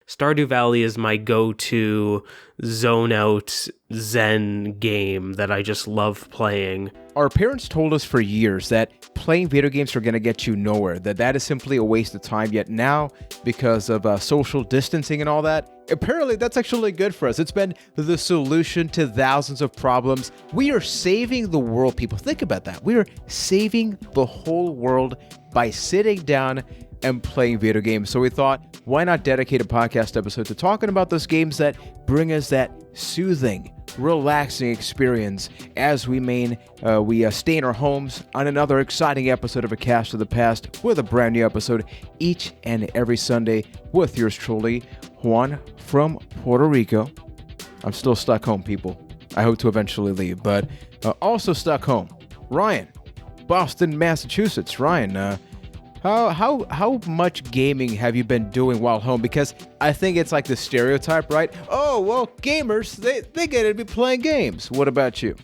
Stardew Valley is my go-to zone out Zen game that I just love playing. Our parents told us for years that playing video games are going to get you nowhere, that is simply a waste of time. Yet now, because of social distancing and all that, apparently that's actually good for us. It's been the solution to thousands of problems. We are saving the world, people. Think about that. We are saving the whole world by sitting down and playing video games. So we thought, why not dedicate a podcast episode to talking about those games that bring us that soothing, relaxing experience as we stay in our homes on another exciting episode of A Cast of the Past with a brand new episode each and every Sunday with yours truly, Juan from Puerto Rico. I'm still stuck home, people. I hope to eventually leave, but also stuck home, Ryan, Boston, Massachusetts. Ryan, how much gaming have you been doing while home? Because I think it's like the stereotype, right? Oh, well, gamers, they get to be playing games. What about you?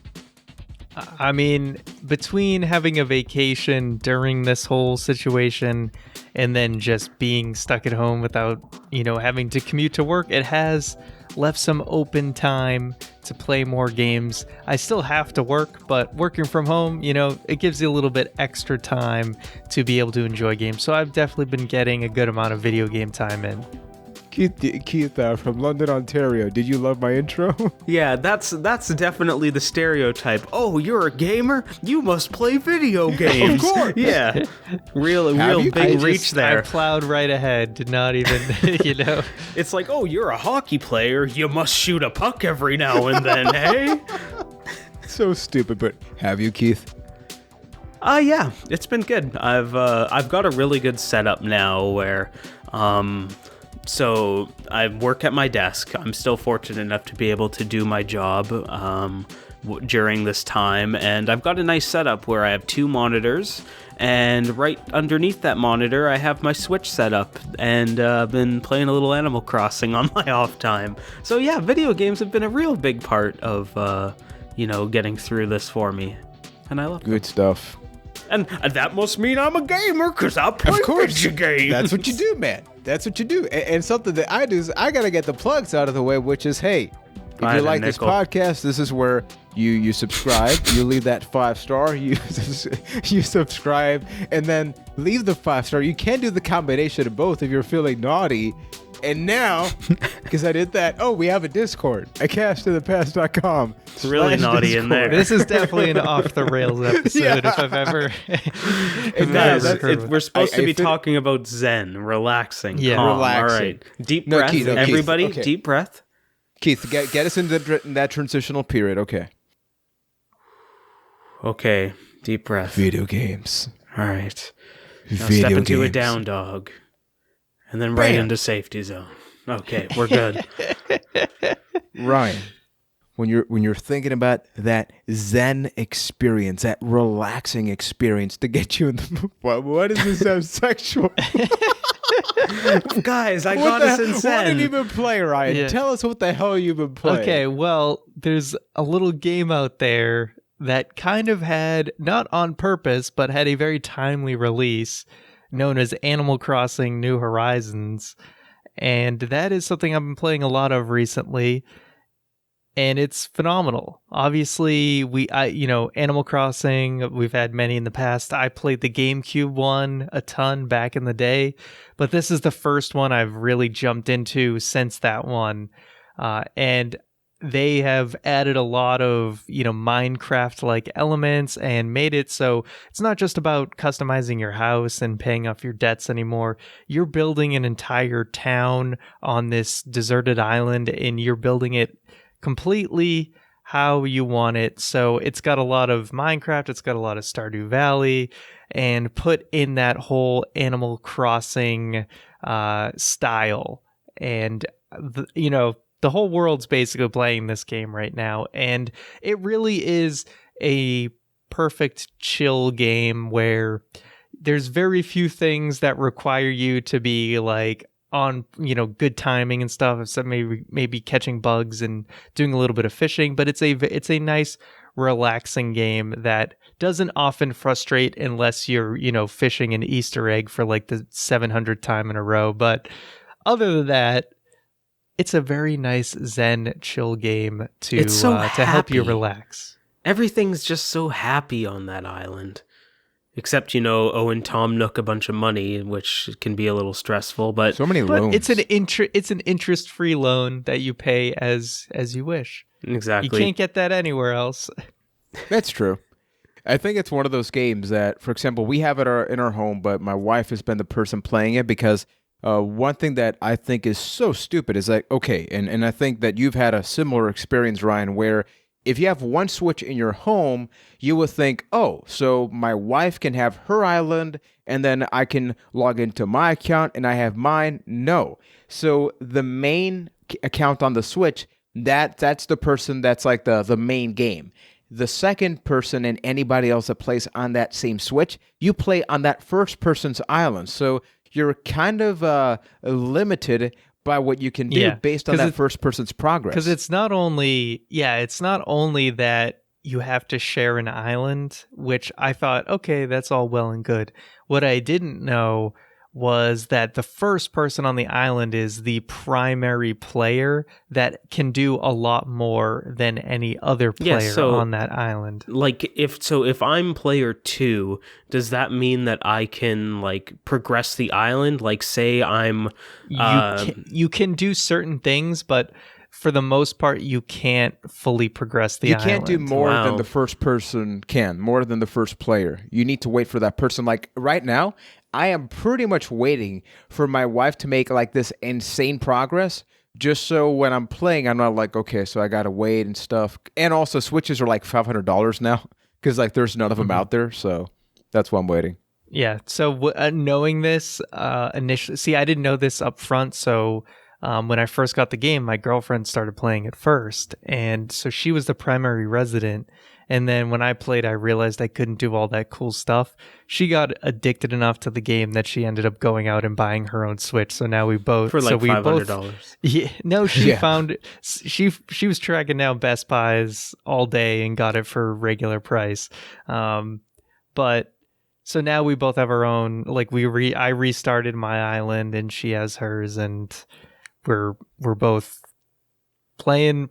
I mean, between having a vacation during this whole situation and then just being stuck at home without, having to commute to work, it has left some open time to play more games. I still have to work, but working from home, it gives you a little bit extra time to be able to enjoy games. So I've definitely been getting a good amount of video game time in. Keith from London, Ontario. Did you love my intro? Yeah, that's definitely the stereotype. Oh, you're a gamer? You must play video games. Of course. Yeah. Real big reach there. I plowed right ahead. Did not even, It's like, oh, you're a hockey player. You must shoot a puck every now and then, hey? So stupid, but have you, Keith? Yeah, it's been good. I've got a really good setup now where, so I work at my desk. I'm still fortunate enough to be able to do my job during this time, and I've got a nice setup where I have 2 monitors, and right underneath that monitor I have my Switch set up, and been playing a little Animal Crossing on my off time. So yeah, video games have been a real big part of getting through this for me, and I love them. Good stuff. And that must mean I'm a gamer, because I play video games. That's what you do, man. That's what you do. And something that I do is I got to get the plugs out of the way, which is, hey, if you like this podcast, this is where you subscribe, you leave that 5-star, you subscribe, and then leave the 5-star. You can do the combination of both if you're feeling naughty. And now, because I did that, we have a Discord, acastofthepast.com. It's really naughty Discord. In there. This is definitely an off-the-rails episode if I've ever... We're supposed to be talking about Zen, relaxing, yeah, calm. Relaxing. All right, deep breath, Keith, everybody, okay. Deep breath. Keith, get us into that transitional period, okay. Okay, deep breath. Video games. All right. Now Video step into a games. down dog. And then right into safety zone. Okay, we're good. Ryan, when you're thinking about that Zen experience, that relaxing experience to get you in the what does this sound sexual? Guys, I got us in Zen. What have you been playing, Ryan? Yeah. Tell us what the hell you've been playing. Okay, well, there's a little game out there that kind of had, not on purpose, but had a very timely release known as Animal Crossing New Horizons. And that is something I've been playing a lot of recently. And it's phenomenal. Obviously, Animal Crossing, we've had many in the past. I played the GameCube one a ton back in the day, but this is the first one I've really jumped into since that one. And they have added a lot of, Minecraft-like elements and made it so it's not just about customizing your house and paying off your debts anymore. You're building an entire town on this deserted island, and you're building it completely how you want it. So it's got a lot of Minecraft, it's got a lot of Stardew Valley, and put in that whole Animal Crossing style. And, the whole world's basically playing this game right now, and it really is a perfect chill game where there's very few things that require you to be like on, good timing and stuff, except maybe catching bugs and doing a little bit of fishing. But it's a nice, relaxing game that doesn't often frustrate unless you're, fishing an Easter egg for like the 700th time in a row. But other than that, it's a very nice zen chill game to It's so to help you happy. relax. Everything's just so happy on that island. Except, owing Tom Nook a bunch of money, which can be a little stressful, but So many But loans. it's an interest-free loan that you pay as you wish. exactly. You can't get that anywhere else. That's true. I think it's one of those games that, for example, we have it in our home, but my wife has been the person playing it because one thing that I think is so stupid is like, okay, and I think that you've had a similar experience, Ryan, where if you have one Switch in your home, you would think, oh, so my wife can have her island and then I can log into my account and I have mine. No. So the main account on the Switch, that's the person that's like the main game. The second person and anybody else that plays on that same Switch, you play on that first person's island. So you're kind of limited by what you can do Yeah, based on 'cause that it- first person's progress. Because it's not only that you have to share an island, which I thought, okay, that's all well and good. What I didn't know was that the first person on the island is the primary player that can do a lot more than any other Yeah, player so- on that island. Like, if I'm player 2, does that mean that I can, like, progress the island? Like, say I'm... You can do certain things, but for the most part, you can't fully progress the you island. can't do more Wow. than the first person can, more than the first player. You need to wait for that person. Like right now, I am pretty much waiting for my wife to make like this insane progress. Just so when I'm playing, I'm not like, okay, so I gotta wait and stuff. And also, Switches are like $500 now because like there's none of them out there. So that's why I'm waiting. Yeah. So knowing this initially, see, I didn't know this up front. So when I first got the game, my girlfriend started playing it first, and so she was the primary resident. And then when I played, I realized I couldn't do all that cool stuff. She got addicted enough to the game that she ended up going out and buying her own Switch. So now we both For, like, so we $500. both. Yeah, no, she Yeah. found she was tracking down Best Buys all day and got it for regular price. But so now we both have our own. Like I restarted my island and she has hers, and we're both playing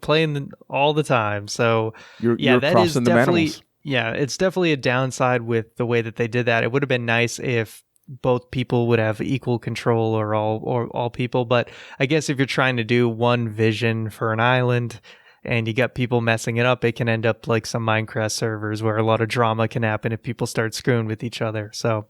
all the time. So You're yeah, that is crossing the definitely manimals. yeah, it's definitely a downside with the way that they did that. It would have been nice if both people would have equal control or all people, but I guess if you're trying to do one vision for an island and you got people messing it up, it can end up like some Minecraft servers where a lot of drama can happen if people start screwing with each other. So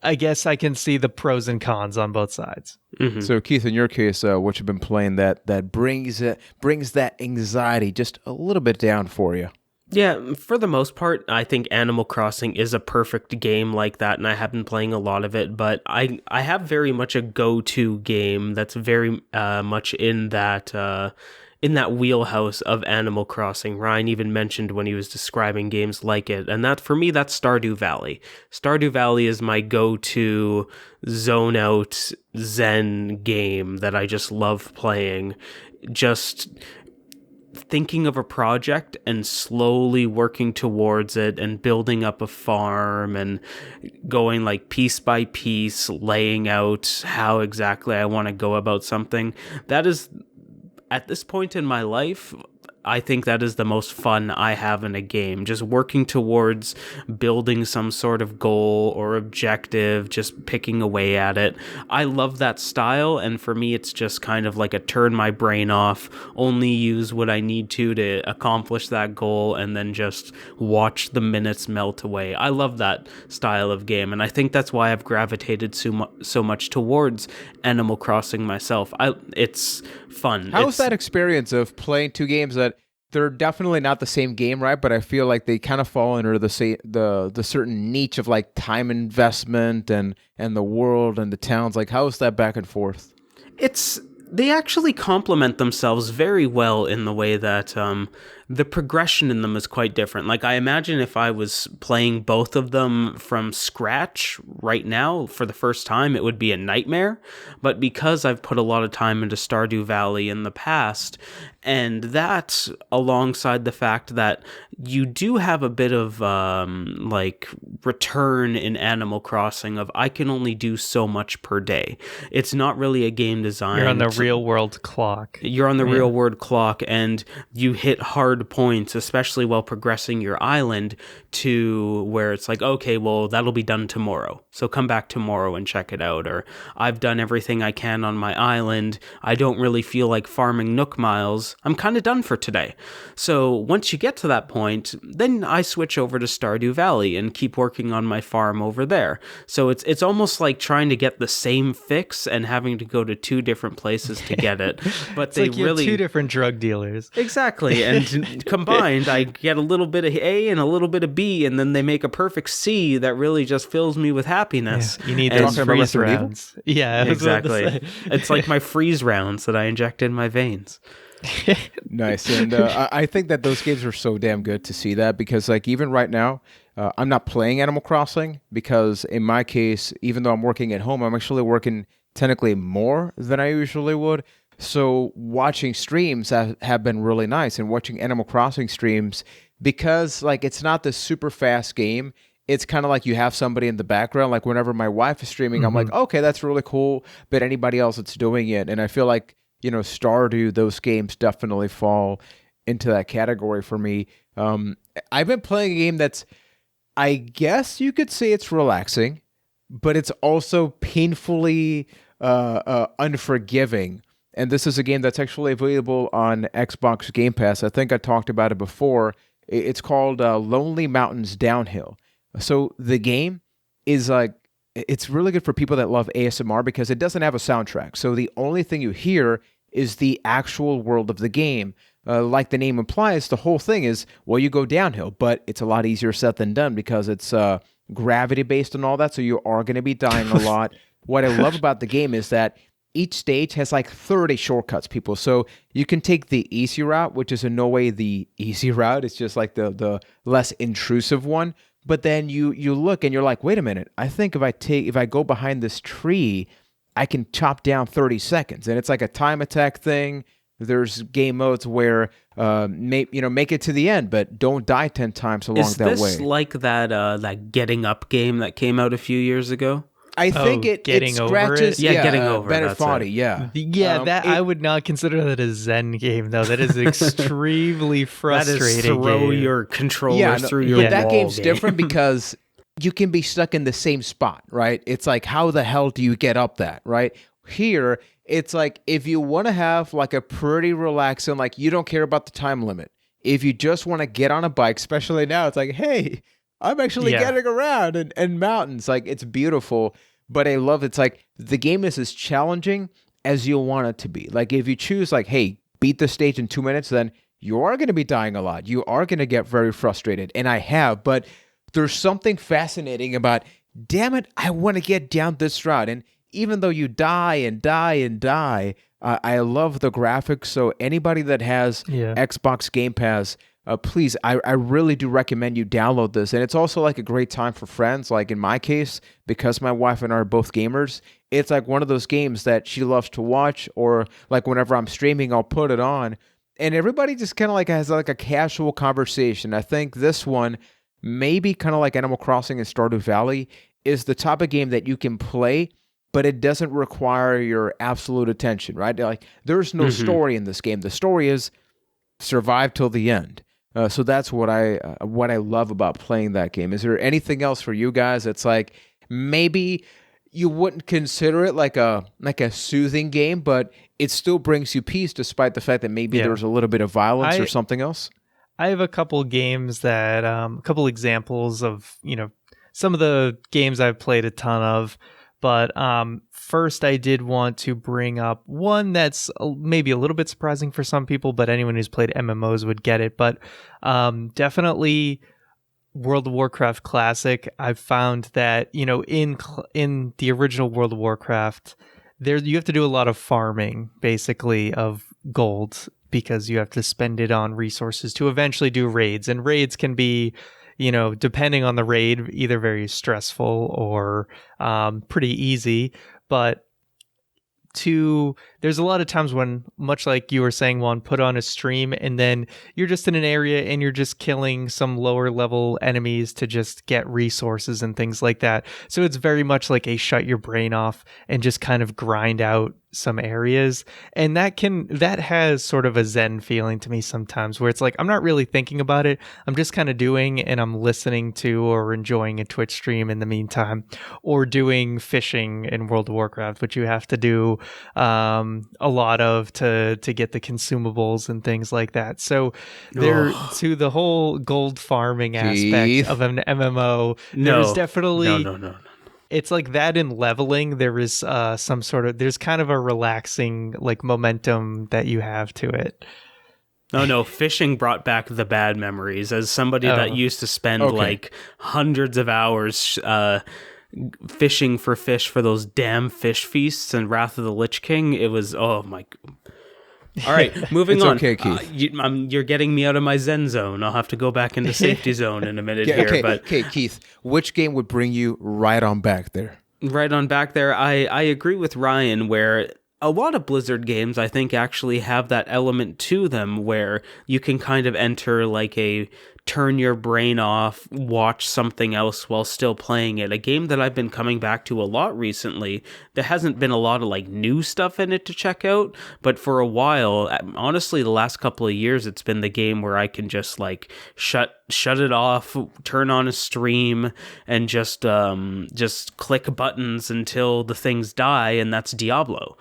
I guess I can see the pros and cons on both sides. So Keith, in your case, what you've been playing that brings that anxiety just a little bit down for you. Yeah, for the most part, I think Animal Crossing is a perfect game like that, and I have been playing a lot of it, but I have very much a go-to game that's very much in that wheelhouse of Animal Crossing. Ryan even mentioned when he was describing games like it, and that for me, that's Stardew Valley. Stardew Valley is my go-to zone out zen game that I just love playing. Just thinking of a project and slowly working towards it and building up a farm and going like piece by piece, laying out how exactly I want to go about something. That is, at this point in my life, I think that is the most fun I have in a game. Just working towards building some sort of goal or objective, just picking away at it. I love that style, and for me, it's just kind of like a turn my brain off, only use what I need to accomplish that goal, and then just watch the minutes melt away. I love that style of game, and I think that's why I've gravitated so much towards Animal Crossing myself. It's fun. How's that experience of playing two games that they're definitely not the same game, right? But I feel like they kind of fall under the certain niche of like time investment and the world and the towns. Like, how is that back and forth? They actually complement themselves very well in the way that the progression in them is quite different. Like, I imagine if I was playing both of them from scratch right now for the first time, it would be a nightmare. But because I've put a lot of time into Stardew Valley in the past, and that alongside the fact that you do have a bit of like return in Animal Crossing of I can only do so much per day. It's not really a game design. You're on the real world clock. You're on the real world clock, and you hit hard points, especially while progressing your island, to where it's like, okay, well, that'll be done tomorrow. So come back tomorrow and check it out. Or I've done everything I can on my island. I don't really feel like farming Nook Miles. I'm kind of done for today. So once you get to that point, then I switch over to Stardew Valley and keep working on my farm over there. So it's almost like trying to get the same fix and having to go to two different places to get it. But It's they like you have really two different drug dealers. Exactly. And combined, I get a little bit of A and a little bit of B, and then they make a perfect C that really just fills me with happiness. You need And- those Talking about freeze Resident Evil? rounds. Yeah, I was about to Exactly. say. It's like my freeze rounds that I inject in my veins. Nice. And I think that those games are so damn good to see that, because like even right now, I'm not playing Animal Crossing because in my case, even though I'm working at home, I'm actually working technically more than I usually would. So watching streams have been really nice, and watching Animal Crossing streams, because like it's not this super fast game. It's kind of like you have somebody in the background. Like whenever my wife is streaming, I'm like, okay, that's really cool. But anybody else that's doing it, and I feel like, you know, Stardew, those games definitely fall into that category for me. I've been playing a game that's, I guess you could say it's relaxing, but it's also painfully unforgiving. And this is a game that's actually available on Xbox Game Pass. I think I talked about it before. It's called Lonely Mountains Downhill. So the game is like, it's really good for people that love ASMR because it doesn't have a soundtrack. So the only thing you hear is the actual world of the game. Like the name implies, the whole thing is, well, you go downhill, but it's a lot easier said than done because it's gravity based and all that. So you are going to be dying a lot. What I love about the game is that each stage has like 30 shortcuts, people. So you can take the easy route, which is in no way the easy route. It's just like the less intrusive one. But then you look and you're like, wait a minute. I think if I go behind this tree, I can chop down 30 seconds. And it's like a time attack thing. There's game modes where make it to the end, but don't die 10 times along Is that this way. like that Getting Up game that came out a few years ago? I think it Getting Over scratches. It? Yeah, Getting Over it, Bennett that's Foddy, it. yeah. I would not consider that a Zen game, though. That is extremely That frustrating. is throw game. your controller through your but that wall game's game. different because you can be stuck in the same spot, right? It's like, how the hell do you get up that, right? Here, it's like, if you want to have like a pretty relaxing, like you don't care about the time limit. If you just want to get on a bike, especially now, it's like, hey, I'm actually getting around and mountains. Like, it's beautiful. But I love it's like the game is as challenging as you want it to be. Like if you choose like, hey, beat the stage in 2 minutes, then you are going to be dying a lot. You are going to get very frustrated. And I have, but there's something fascinating about, damn it, I want to get down this route. And even though you die and die and die, I love the graphics. So anybody that has Xbox Game Pass, please, I really do recommend you download this. And it's also like a great time for friends. Like in my case, because my wife and I are both gamers, it's like one of those games that she loves to watch, or like whenever I'm streaming, I'll put it on. And everybody just kind of like has like a casual conversation. I think this one, maybe kind of like Animal Crossing and Stardew Valley, is the type of game that you can play, but it doesn't require your absolute attention, right? Like there's no story in this game. The story is survive till the end. So that's what I love about playing that game. Is there anything else for you guys that's like maybe you wouldn't consider it like a soothing game, but it still brings you peace despite the fact that maybe there's a little bit of violence or something else? I have a couple games that, a couple examples of, some of the games I've played a ton of. But first, I did want to bring up one that's maybe a little bit surprising for some people, but anyone who's played MMOs would get it. But definitely World of Warcraft Classic. I've found that, in the original World of Warcraft, you have to do a lot of farming, basically, of gold because you have to spend it on resources to eventually do raids. And raids can be, depending on the raid, either very stressful or pretty easy. But there's a lot of times when, much like you were saying, Juan, put on a stream and then you're just in an area and you're just killing some lower level enemies to just get resources and things like that. So it's very much like a shut your brain off and just kind of grind out some areas. And that has sort of a Zen feeling to me sometimes, where it's like I'm not really thinking about it, I'm just kind of doing, and I'm listening to or enjoying a Twitch stream in the meantime, or doing fishing in World of Warcraft, which you have to do a lot of to get the consumables and things like that. So to the whole gold farming aspect of an MMO, there's definitely no. It's like that in leveling. There is there's kind of a relaxing like momentum that you have to it. No, fishing brought back the bad memories. As somebody that used to spend like hundreds of hours fishing for fish for those damn fish feasts and Wrath of the Lich King, it was, oh my... All right, moving on. Okay, Keith. You're getting me out of my Zen zone. I'll have to go back into safety zone in a minute here. Okay, Keith, which game would bring you right on back there? Right on back there, I agree with Ryan, where a lot of Blizzard games, I think, actually have that element to them where you can kind of enter like a turn your brain off, watch something else while still playing it. A game that I've been coming back to a lot recently, there hasn't been a lot of like new stuff in it to check out, but for a while, honestly, the last couple of years, it's been the game where I can just like shut it off, turn on a stream, and just click buttons until the things die, and that's Diablo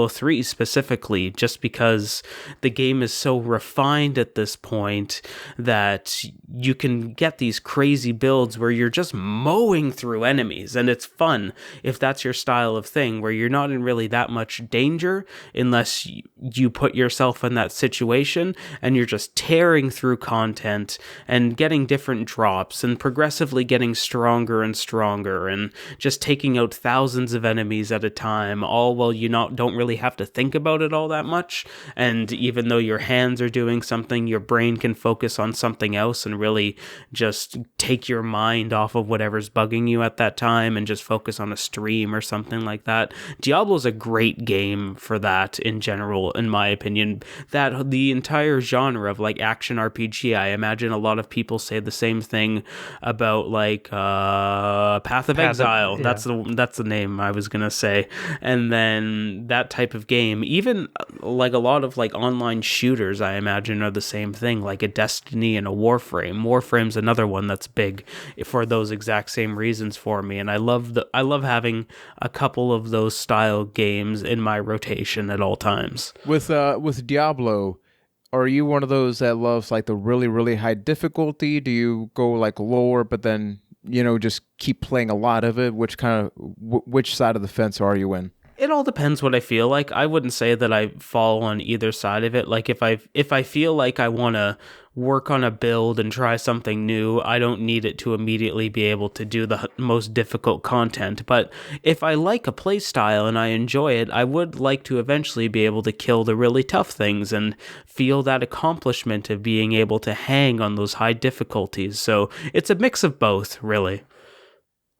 3 specifically, just because the game is so refined at this point that you can get these crazy builds where you're just mowing through enemies, and it's fun if that's your style of thing, where you're not in really that much danger unless you put yourself in that situation, and you're just tearing through content and getting different drops and progressively getting stronger and stronger and just taking out thousands of enemies at a time, all while you don't really have to think about it all that much. And even though your hands are doing something, your brain can focus on something else and really just take your mind off of whatever's bugging you at that time and just focus on a stream or something like that. Diablo's a great game for that in general, in my opinion. That the entire genre of like action RPG, I imagine a lot of people say the same thing about like Path of Exile. Yeah. That's the name I was gonna say. And then that type of game, even like a lot of like online shooters, I imagine are the same thing, like a Destiny and a Warframe. Warframe's another one that's big for those exact same reasons for me, and I love having a couple of those style games in my rotation at all times. With Diablo, are you one of those that loves like the really, really high difficulty? Do you go like lower, but then just keep playing a lot of it? Which side of the fence are you in? It all depends what I feel like. I wouldn't say that I fall on either side of it. Like if I feel like I want to work on a build and try something new, I don't need it to immediately be able to do the most difficult content. But if I like a play style and I enjoy it, I would like to eventually be able to kill the really tough things and feel that accomplishment of being able to hang on those high difficulties. So it's a mix of both, really.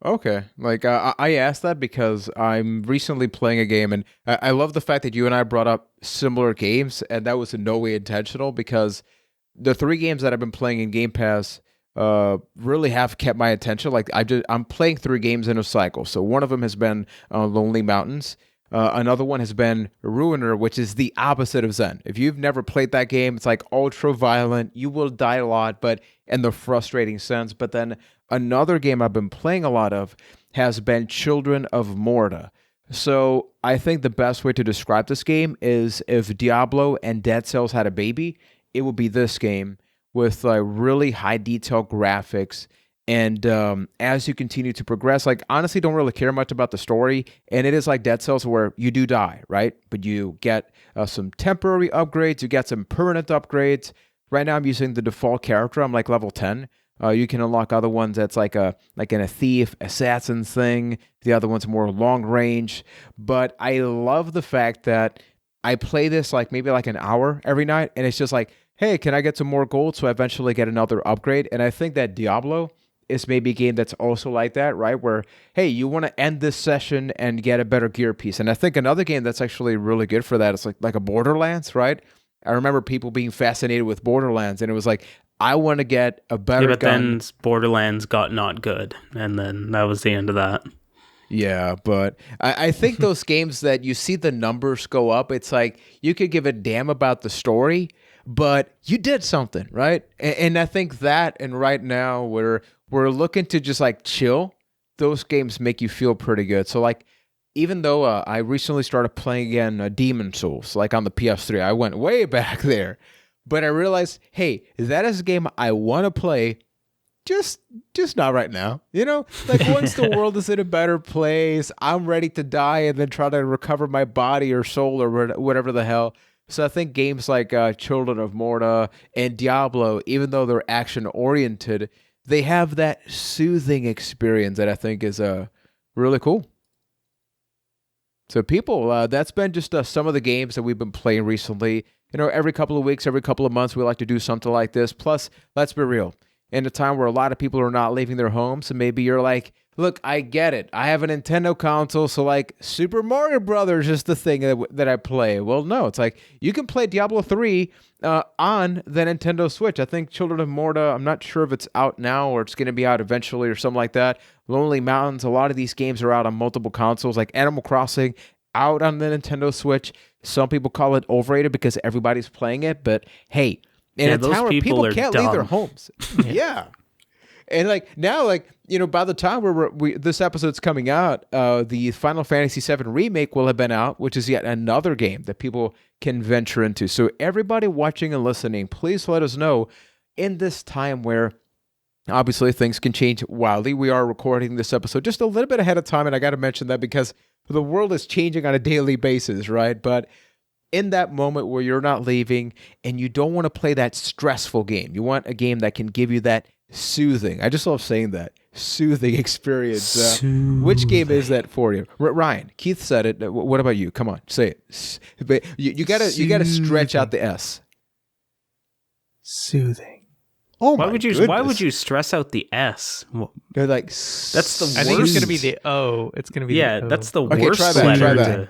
Okay, like I asked that because I'm recently playing a game, and I love the fact that you and I brought up similar games, and that was in no way intentional, because the 3 games that I've been playing in Game Pass really have kept my attention. Like I'm playing 3 games in a cycle. So one of them has been Lonely Mountains. Another one has been Ruiner, which is the opposite of Zen. If you've never played that game, it's like ultra violent. You will die a lot, but in the frustrating sense. But then another game I've been playing a lot of has been Children of Morta. So I think the best way to describe this game is if Diablo and Dead Cells had a baby, it would be this game with like really high detail graphics. And as you continue to progress, like honestly don't really care much about the story. And it is like Dead Cells where you do die, right? But you get some temporary upgrades, you get some permanent upgrades. Right now I'm using the default character. I'm like level 10. You can unlock other ones that's like in a thief, assassin thing. The other one's more long range. But I love the fact that I play this like maybe like an hour every night, and it's just like, hey, can I get some more gold so I eventually get another upgrade? And I think that Diablo is maybe a game that's also like that, right? Where, hey, you want to end this session and get a better gear piece. And I think another game that's actually really good for that is like a Borderlands, right? I remember people being fascinated with Borderlands, and it was like, I want to get a better but gun. then Borderlands got not good, and then that was the end of that. Yeah, but I think those games that you see the numbers go up, it's like you could give a damn about the story, but you did something, right? And I think that, and right now we're looking to just like chill. Those games make you feel pretty good. So like, even though I recently started playing again Demon Souls, like on the PS3, I went way back there, but I realized, hey, that is a game I want to play. Just not right now, you know? Like once the world is in a better place, I'm ready to die and then try to recover my body or soul or whatever the hell. So I think games like Children of Morta and Diablo, even though they're action-oriented, they have that soothing experience that I think is really cool. So people, that's been just some of the games that we've been playing recently. You know, every couple of weeks, every couple of months, we like to do something like this. Plus, let's be real. In a time where a lot of people are not leaving their homes, so maybe you're like, look, I get it. I have a Nintendo console, so like Super Mario Brothers is the thing that I play. Well, no, it's like you can play Diablo 3 on the Nintendo Switch. I think Children of Morta, I'm not sure if it's out now or it's going to be out eventually or something like that. Lonely Mountains, a lot of these games are out on multiple consoles, like Animal Crossing, out on the Nintendo Switch. Some people call it overrated because everybody's playing it, but hey, in a those town where people people can't dumb. leave their homes. Yeah. And like now, like, you know, by the time this episode's coming out, the Final Fantasy VII Remake will have been out, which is yet another game that people can venture into. So everybody watching and listening, please let us know in this time where obviously things can change wildly. We are recording this episode just a little bit ahead of time, and I got to mention that because the world is changing on a daily basis, right? But in that moment where you're not leaving and you don't want to play that stressful game, you want a game that can give you that soothing, I just love saying that, soothing experience. Which game is that for you? Ryan, Keith said it. What about you? Come on, say it. But you gotta stretch out the S. Soothing. Oh Why my would you? goodness. Why would you stress out the S? They're like, That's the I think it's worst. gonna be the O. It's gonna be Yeah, the O. that's the Okay, worst try that, letter. try that. to-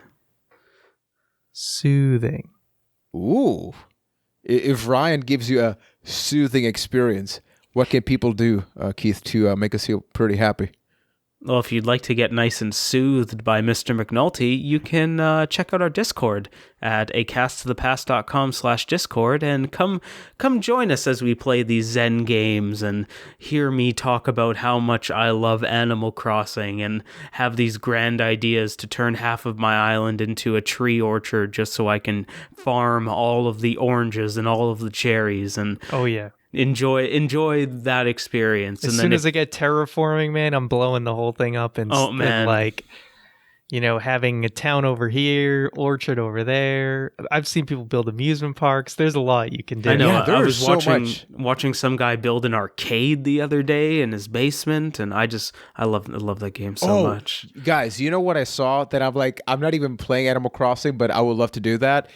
Soothing. Ooh. If Ryan gives you a soothing experience, what can people do, Keith, to make us feel pretty happy? Well, if you'd like to get nice and soothed by Mr. McNulty, you can check out our Discord at acasttothepast.com/Discord and come join us as we play these Zen games and hear me talk about how much I love Animal Crossing and have these grand ideas to turn half of my island into a tree orchard just so I can farm all of the oranges and all of the cherries and Oh yeah. enjoy that experience. As And soon then as I get terraforming, man, I'm blowing the whole thing up and, Oh, man. and like, you know, having a town over here, orchard over there. I've seen people build amusement parks. There's a lot you can do. I know. Yeah, I there was is so watching much. watching some guy build an arcade the other day in his basement, and I love that game so much. Guys, you know what I saw that I'm like, I'm not even playing Animal Crossing, but I would love to do that.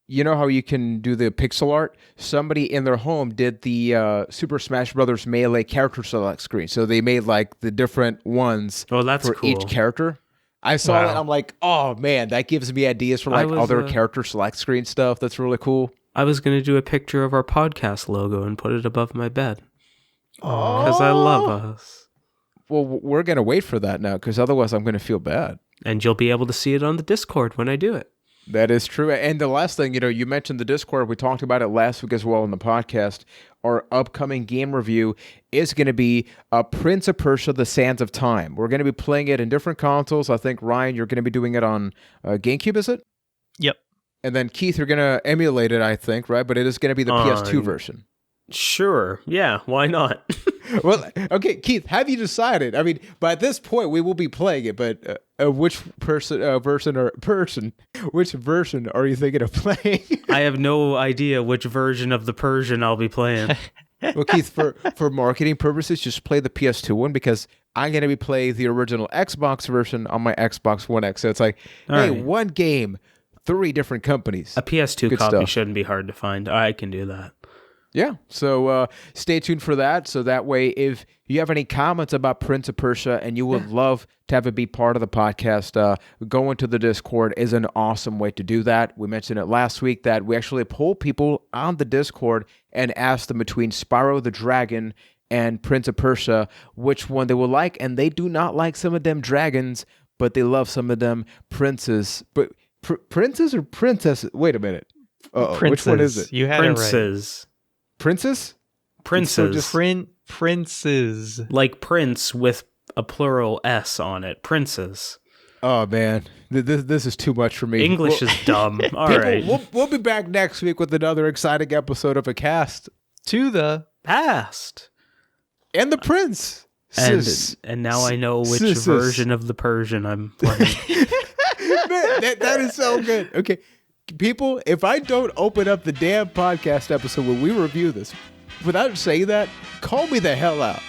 You know how you can do the pixel art? Somebody in their home did the Super Smash Brothers Melee character select screen. So they made like the different ones Oh, that's for cool. each character. I saw Wow. that. I'm like, oh man, that gives me ideas for I like was, other character select screen stuff. That's really cool. I was gonna do a picture of our podcast logo and put it above my bed because I love us, Well, we're going to wait for that now because otherwise I'm going to feel bad. and you'll be able to see it on the Discord when I do it. That is true. And the last thing, you know, you mentioned the Discord. We talked about it last week as well in the podcast. Our upcoming game review is going to be Prince of Persia: The Sands of Time. We're going to be playing it in different consoles. I think, Ryan, you're going to be doing it on GameCube, is it? Yep. And then, Keith, you're going to emulate it, I think, right? But it is going to be the PS2 version. Sure, yeah, why not? Well, okay, Keith, have you decided? I mean, by this point, we will be playing it, but which which version are you thinking of playing? I have no idea which version of the Persian I'll be playing. Well, Keith, for marketing purposes, just play the PS2 one because I'm going to be playing the original Xbox version on my Xbox One X. So it's like, All hey, right. one game, 3 different companies. A PS2 Good copy stuff. shouldn't be hard to find. I can do that. Yeah, so stay tuned for that. So that way, if you have any comments about Prince of Persia and you would love to have it be part of the podcast, going to the Discord is an awesome way to do that. We mentioned it last week that we actually polled people on the Discord and asked them between Spyro the Dragon and Prince of Persia which one they would like, and they do not like some of them dragons, but they love some of them princes. But princes or princesses? Wait a minute. Which one is it? You had it right. Princes. Princess? Princes. Princes. Like Prince with a plural S on it. Princes. Oh man, this is too much for me. English is dumb. All right. We'll be back next week with another exciting episode of A Cast To the Past. and the Prince. And now I know which sis. version of the Persian I'm playing. Man, that is so good. Okay, people, if I don't open up the damn podcast episode when we review this without saying that, call me the hell out.